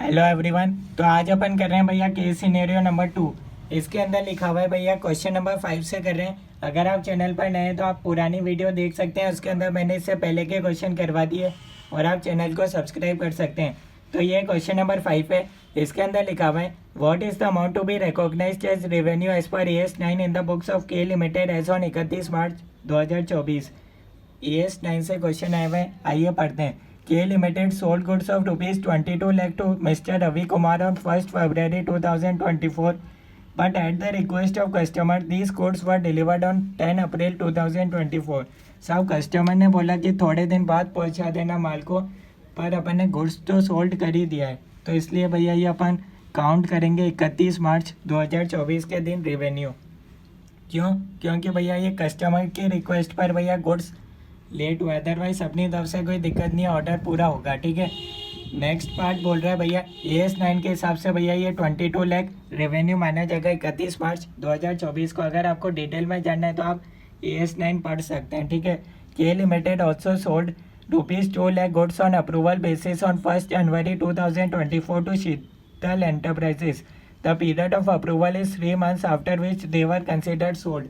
Hello everyone. तो आज अपन कर रहे हैं भैया केस सिनेरियो नंबर 2। इसके अंदर लिखा हुआ है भैया क्वेश्चन नंबर 5 से कर रहे हैं। अगर आप चैनल पर नए हैं तो आप पुरानी वीडियो देख सकते हैं, उसके अंदर मैंने इससे पहले के क्वेश्चन करवा दिए और आप चैनल को सब्सक्राइब कर सकते हैं। तो ये क्वेश्चन नंबर 5 है। इसके अंदर लिखा हुआ है what is the amount to be recognised as revenue as per AS9 in the books of K limited as on 31 March 2024। AS9 से क्वेश्चन आए हुए हैं, आइए पढ़ते हैं। K limited sold goods of ₹22 lakh to mister Ravi Kumar on 1st February 2024, but at the request of customer these goods were delivered on 10 April 2024। साहब customer ने बोला कि थोड़े दिन बाद पहुंचा देना माल को, पर अपन ने गुड्स तो सोल्ड कर ही दिया है, तो इसलिए भैया ये अपन काउंट करेंगे 31 मार्च 2024 के दिन रेवेन्यू। क्यों? क्योंकि भैया ये कस्टमर की रिक्वेस्ट पर भैया गुड्स लेट हुआ, अदरवाइज अपनी तरफ से कोई दिक्कत नहीं है, ऑर्डर पूरा होगा। ठीक है। नेक्स्ट पार्ट बोल रहा है भैया AS9 के हिसाब से भैया ये 22 लाख रेवेन्यू माना जाएगा 31 मार्च 2024 को। अगर आपको डिटेल में जानना है तो आप AS9 पढ़ सकते हैं। ठीक है। K limited also sold ₹2 lakh goods on approval basis on 1st January 2024 to Sheetal enterprises. The period of approval is 3 months after which they were considered sold.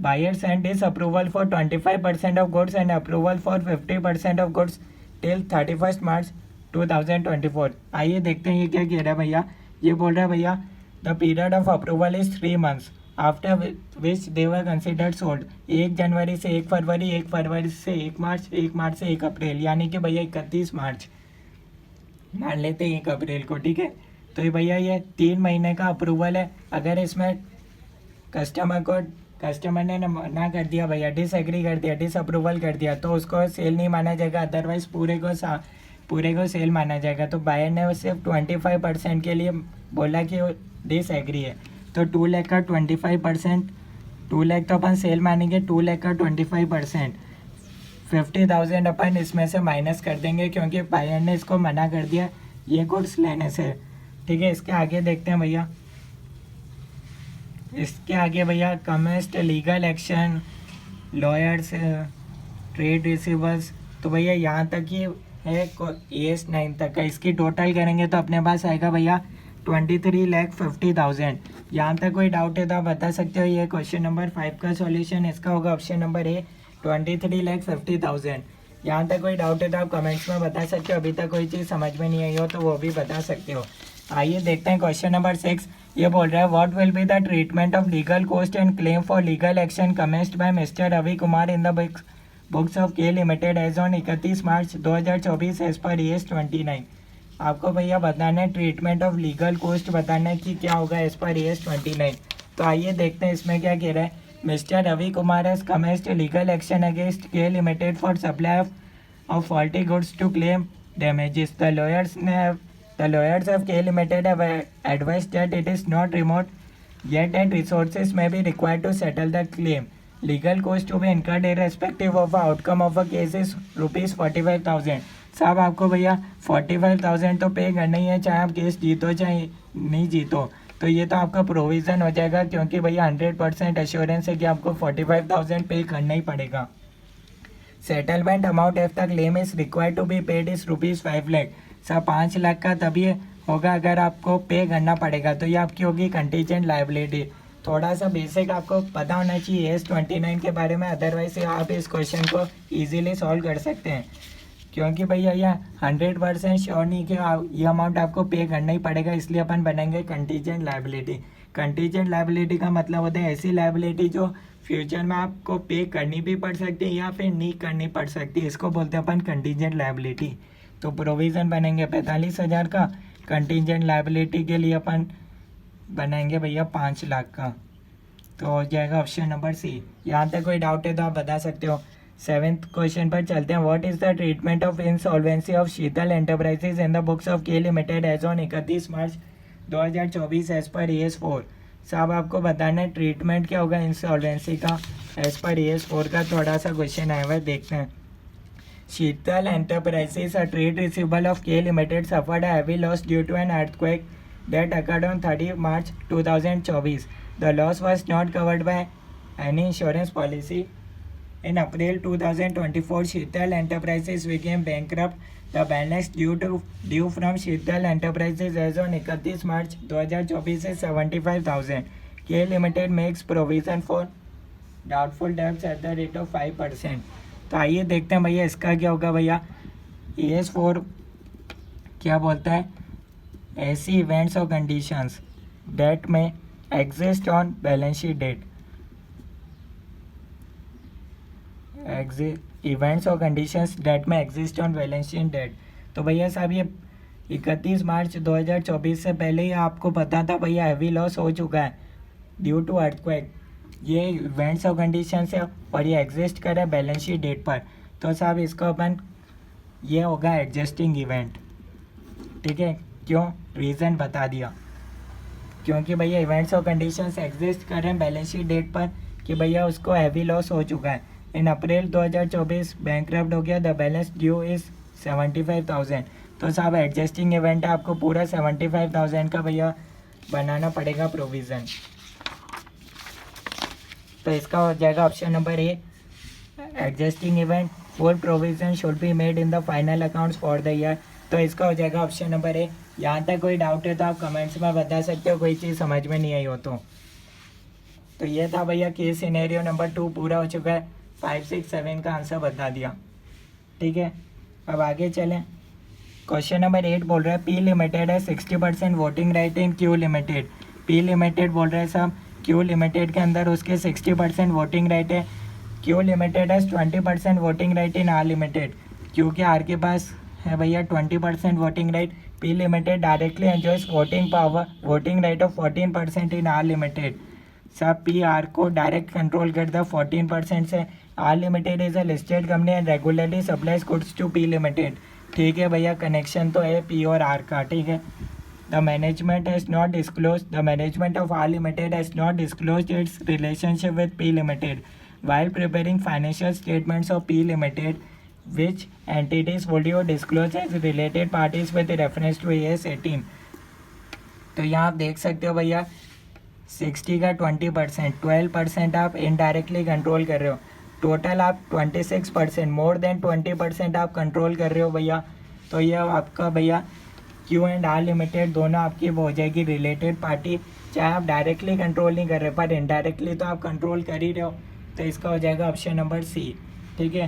Buyer sent his approval for 25% of goods and approval for 50% of goods till 31st March 2024। आइए देखते हैं ये क्या कह रहा है भैया। ये बोल रहा है भैया the period of approval is 3 months after which they were considered sold. 1 जनवरी से 1 फरवरी, 1 फरवरी से 1 मार्च, 1 मार्च से 1 अप्रैल, यानी कि भैया 31 मार्च मान लेते हैं 1 अप्रैल को। ठीक है। तो ये भैया ये 3 महीने का अप्रूवल है। अगर इसमें कस्टमर ने मना कर दिया भैया, डिसएग्री कर दिया, डिसअप्रूवल कर दिया, तो उसको सेल नहीं माना जाएगा, अदरवाइज पूरे को सेल माना जाएगा। तो बायर ने सिर्फ 25% के लिए बोला कि डिसएग्री है, तो 2 लाख का 25%, 2 लाख तो अपन सेल मानेंगे, 2 लाख का 25% 50,000 अपन इसमें से माइनस कर देंगे, क्योंकि बायर ने इसको मना कर दिया ये गुड्स लेने से। ठीक है। इसके आगे देखते हैं भैया। इसके आगे भैया कमेस्ट, legal action, lawyers, trade receivers, तो भैया यहाँ तक ही है AS9 तक का। इसकी टोटल करेंगे तो अपने पास आएगा भैया 23,50,000। यहाँ तक कोई डाउट है तो आप बता सकते हो। ये क्वेश्चन नंबर 5 का सॉल्यूशन इसका होगा ऑप्शन नंबर A 23,50,000। यहाँ तक कोई डाउट है तो आप कमेंट्स में बता सकते हो। अभी तक कोई चीज़ समझ में नहीं आई हो तो वो भी बता सकते हो। आइए देखते हैं क्वेश्चन नंबर 6। ये बोल रहा है what will be the treatment of legal cost and claim for legal action commenced by mister Ravi Kumar in the books of K limited as on 31 March 2024 as per AS29। आपको भैया बताना है ट्रीटमेंट ऑफ लीगल कॉस्ट, बताना है कि क्या होगा as per AS29। तो आइए देखते हैं इसमें क्या कह रहा है। Mister Ravi Kumar has commenced legal action against K limited for supply of faulty goods to claim damages. The lawyers of K Limited have advised that it is not remote yet that resources may be required to settle the claim. Legal cost to be incurred irrespective of the outcome of a case is ₹45,000। साहब आपको भैया 45,000 तो पे करना ही है, चाहे आप case जीतो चाहे नहीं जीतो। तो ये तो आपका प्रोविज़न हो जाएगा, क्योंकि भैया 100% एश्योरेंस है कि आपको 45,000 पे करना ही पड़ेगा। Settlement amount if the claim is required to be paid is ₹5 lakh. Sir 5 lakh का तभी होगा अगर आपको पे करना पड़ेगा, तो ये आपकी होगी कंटीजेंट लायबिलिटी। थोड़ा सा बेसिक आपको पता होना चाहिए AS29 के बारे में, अदरवाइज आप इस क्वेश्चन को इजीली सॉल्व कर सकते हैं। क्योंकि भैया ये 100% श्योर नहीं कि ये अमाउंट आपको पे करना ही पड़ेगा, इसलिए अपन बनाएंगे कंटीजेंट लायबिलिटी। कंटीजेंट लायबिलिटी का मतलब होता है ऐसी लायबिलिटी जो फ्यूचर में आपको पे करनी भी पड़ सकती है या फिर नहीं करनी पड़ सकती है, इसको बोलते हैं अपन कंटीजेंट लायबिलिटी। तो प्रोविज़न बनेंगे 45,000 का, कंटीजेंट लायबिलिटी के लिए अपन बनाएंगे भैया 5 लाख का। तो हो जाएगा ऑप्शन नंबर C। यहाँ तक कोई डाउट है तो आप बता सकते हो। 7th क्वेश्चन पर चलते हैं। What is the treatment of insolvency of Sheetal enterprises in the books of K limited as on 31 March 2024 as per AS4। साहब आपको बताना है ट्रीटमेंट क्या होगा इंसॉल्वेंसी का एज पर AS4 का। थोड़ा सा क्वेश्चन आया हुआ है, देखते हैं। Sheetal Enterprises, a trade receivable of K Limited, suffered a heavy loss due to an earthquake that occurred on 30 March 2024. The loss was not covered by any insurance policy. In April 2024, Sheetal Enterprises became bankrupt. The balance due from Sheetal Enterprises as on 31 March 2024 is 75,000. K Limited makes provision for doubtful debts at the rate of 5%. तो आइए देखते हैं भैया इसका क्या होगा भैया। ES4 क्या बोलता है, ऐसी इवेंट्स और कंडीशंस डेट में exist on balance sheet date, events और कंडीशंस डेट में exist on balance sheet date. तो भैया साहब ये 31 मार्च 2024 से पहले ही आपको पता था भैया हैवी लॉस हो चुका है ड्यू टू अर्थक्वेक। ये इवेंट्स और कंडीशंस है और ये एग्जिस्ट कर रहा है बैलेंस शीट डेट पर। तो साहब इसको अपन ये होगा एडजस्टिंग इवेंट। ठीक है, क्यों, रीज़न बता दिया, क्योंकि भैया इवेंट्स और कंडीशंस एग्जिस्ट कर रहे हैं बैलेंस शीट डेट पर कि भैया उसको हैवी लॉस हो चुका है। इन अप्रैल 2024 बैंकक्रप्ट हो गया, द बैलेंस ड्यू इज़ 75,000। तो साहब एडजस्टिंग इवेंट है, आपको पूरा 75,000 का भैया बनाना पड़ेगा प्रोविज़न। तो इसका हो जाएगा option number A, adjusting event full provision should be made in the final accounts for the year. तो इसका हो जाएगा ऑप्शन नंबर ए। यहाँ तक कोई डाउट है तो आप कमेंट्स में बता सकते हो, कोई चीज़ समझ में नहीं आई हो तो ये था भैया केस सिनेरियो नंबर 2 पूरा हो चुका है। 5, 6, 7 का आंसर बता दिया। ठीक है, अब आगे चलें। क्वेश्चन नंबर 8 बोल रहा है पी लिमिटेड है 60% वोटिंग राइट इन क्यू लिमिटेड। पी लिमिटेड बोल रहे हैं साहब क्यू लिमिटेड के अंदर उसके 60% वोटिंग राइट है। क्यू लिमिटेड है 20% voting right in R limited. क्योंकि आर के पास है भैया 20% voting right. P limited directly enjoys voting power voting right of 14% in R limited. सब पी आर को डायरेक्ट कंट्रोल करता है 14% से। R limited is a listed company and regularly supplies goods to P limited. ठीक है भैया, connection तो है पी और आर का। ठीक है, the management has not disclose the management of R limited has not disclose its relationship with P limited while preparing financial statements of P Limited, which entities would you disclose as related parties with reference to AS 18। तो यहाँ आप देख सकते हो भैया 60 का 20%, 12% आप indirectly control कर रहे हो। टोटल आप 26%, मोर देन 20% आप कंट्रोल कर रहे हो भैया। तो ये आपका भैया क्यू एंड आर लिमिटेड दोनों आपकी हो जाएगी रिलेटेड पार्टी। चाहे आप डायरेक्टली कंट्रोल नहीं कर रहे पर इनडायरेक्टली तो आप कंट्रोल कर ही रहे हो। तो इसका हो जाएगा ऑप्शन नंबर सी। ठीक है,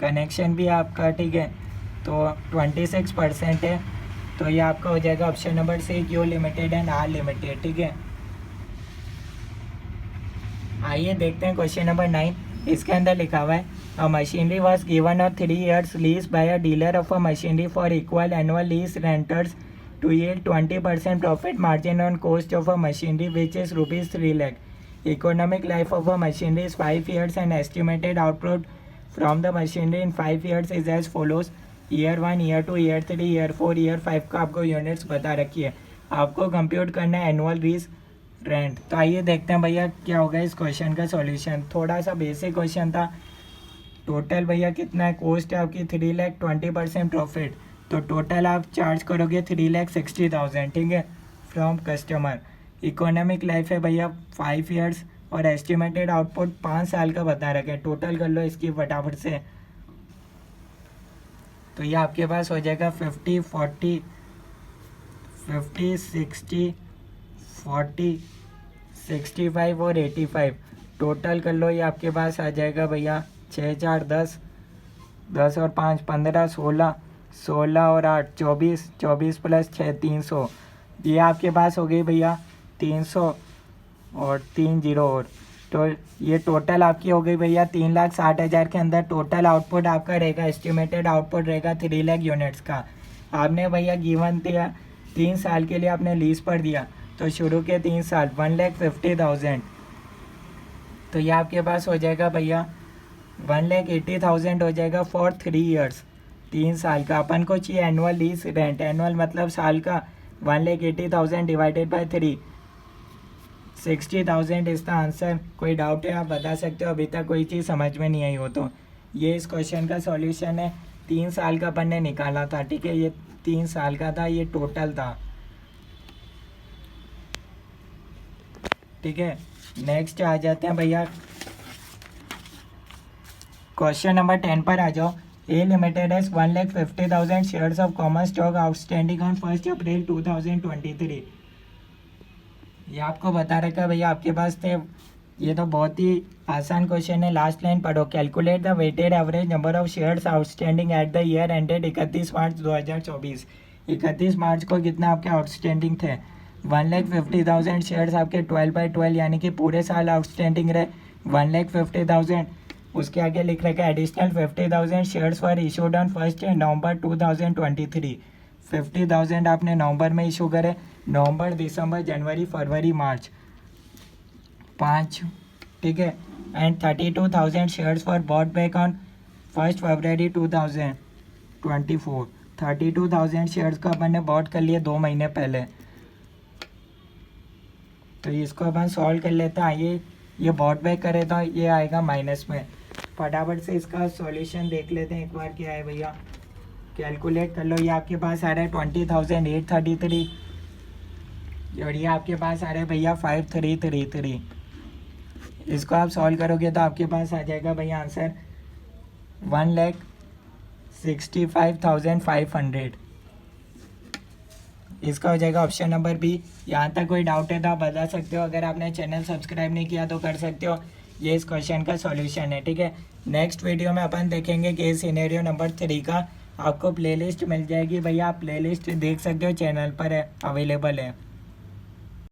कनेक्शन भी आपका ठीक है तो 26% है। तो ये आपका हो जाएगा option number C, Q limited and R limited. ठीक है, आइए देखते हैं क्वेश्चन नंबर 9। इसके अंदर लिखा हुआ है a machinery was given a 3 years lease by a dealer of a machinery for equal annual lease renters to yield 20% profit margin on cost of a machinery which is ₹3 lakh। Economic life of a machinery is 5 years and estimated output from the machinery in 5 years is as follows। Year 1, year 2, year 3, year 4, year 5 का आपको units बता रखी है। आपको compute करना है annual lease rent. तो आइए देखते हैं भैया क्या होगा इस क्वेश्चन का सॉल्यूशन। थोड़ा सा बेसिक क्वेश्चन था। टोटल भैया कितना है, कॉस्ट है आपकी 3 लाख, 20% प्रॉफिट। तो टोटल आप चार्ज करोगे 3,60,000। ठीक है, फ्रॉम कस्टमर। इकोनॉमिक लाइफ है भैया 5 years और एस्टिमेटेड आउटपुट 5 साल का बता रखा है। टोटल कर लो इसकी फटाफट से। तो ये आपके पास हो जाएगा 50, 40, 60, 40, 65 और 85। टोटल कर लो, ये आपके पास आ जाएगा भैया 6, 4, 10, 10 और 5, 15, 16, 16 और 8, 24, 24 प्लस 6, 300। ये आपके पास हो गई भैया 300 और 3 0 और। तो ये टोटल आपकी हो गई भैया 3,60,000 के अंदर टोटल आउटपुट आपका रहेगा। एस्टिमेटेड आउटपुट रहेगा 3 लाख यूनिट्स का। आपने भैया गिवन दिया 3 साल के लिए आपने लीज पर दिया। तो शुरू के 3 साल 1,50,000। तो ये आपके पास हो जाएगा भैया 1,80,000 हो जाएगा फॉर 3 years, 3 साल का। अपन को चाहिए एनुअल लीज रेंट, एनुअल मतलब साल का। 1,80,000 divided by 3, 60,000 is the answer. कोई डाउट है आप बता सकते हो, अभी तक कोई चीज़ समझ में नहीं आई हो तो। ये इस क्वेश्चन का सॉल्यूशन है। 3 साल का अपन ने निकाला था। ठीक है, ये 3 साल का था, ये टोटल था। ठीक है, नेक्स्ट आ जाते हैं भैया क्वेश्चन नंबर 10 पर आ जाओ। A limited as 1,50,000 shares of common stock outstanding on 1 April 2023। ये आपको बता रखा है भैया आपके पास थे। ये तो बहुत ही आसान क्वेश्चन है। लास्ट लाइन पढ़ो। Calculate the weighted average number of shares outstanding at the year ended 31 March 2024। 31 मार्च को कितना आपके आउटस्टैंडिंग थे? 1,50,000 शेयर्स आपके 12/12 यानी कि पूरे साल आउटस्टैंडिंग रहे 1,50,000। उसके आगे लिख रखा है additional 50,000 shares for issued on 1 नवंबर 2023। 50,000 आपने नवंबर में इशू करे। नवंबर, दिसंबर, जनवरी, फरवरी, मार्च, 5, ठीक है। And 32,000 shares for bought back on 1 February 2024। 32,000 shares को अपन ने बॉट कर लिए 2 महीने पहले। तो इसको अपन सॉल्व कर लेते हैं। आइए, ये बॉट बैक करे तो ये आएगा माइनस में। फटाफट से इसका सॉल्यूशन देख लेते हैं एक बार क्या है भैया। कैलकुलेट कर लो। ये आपके पास आ रहा है 20,833 और ये आपके पास आ रहा है भैया 5,333। इसको आप सॉल्व करोगे तो आपके पास आ जाएगा भैया आंसर 1,65,500। इसका हो जाएगा ऑप्शन नंबर बी। यहाँ तक कोई डाउट है तो आप बता सकते हो। अगर आपने चैनल सब्सक्राइब नहीं किया तो कर सकते हो। ये इस क्वेश्चन का सॉल्यूशन है, ठीक है। नेक्स्ट वीडियो में अपन देखेंगे कि सिनेरियो नंबर 3 का आपको प्लेलिस्ट मिल जाएगी भैया। आप प्लेलिस्ट देख सकते हो, चैनल पर है, अवेलेबल है।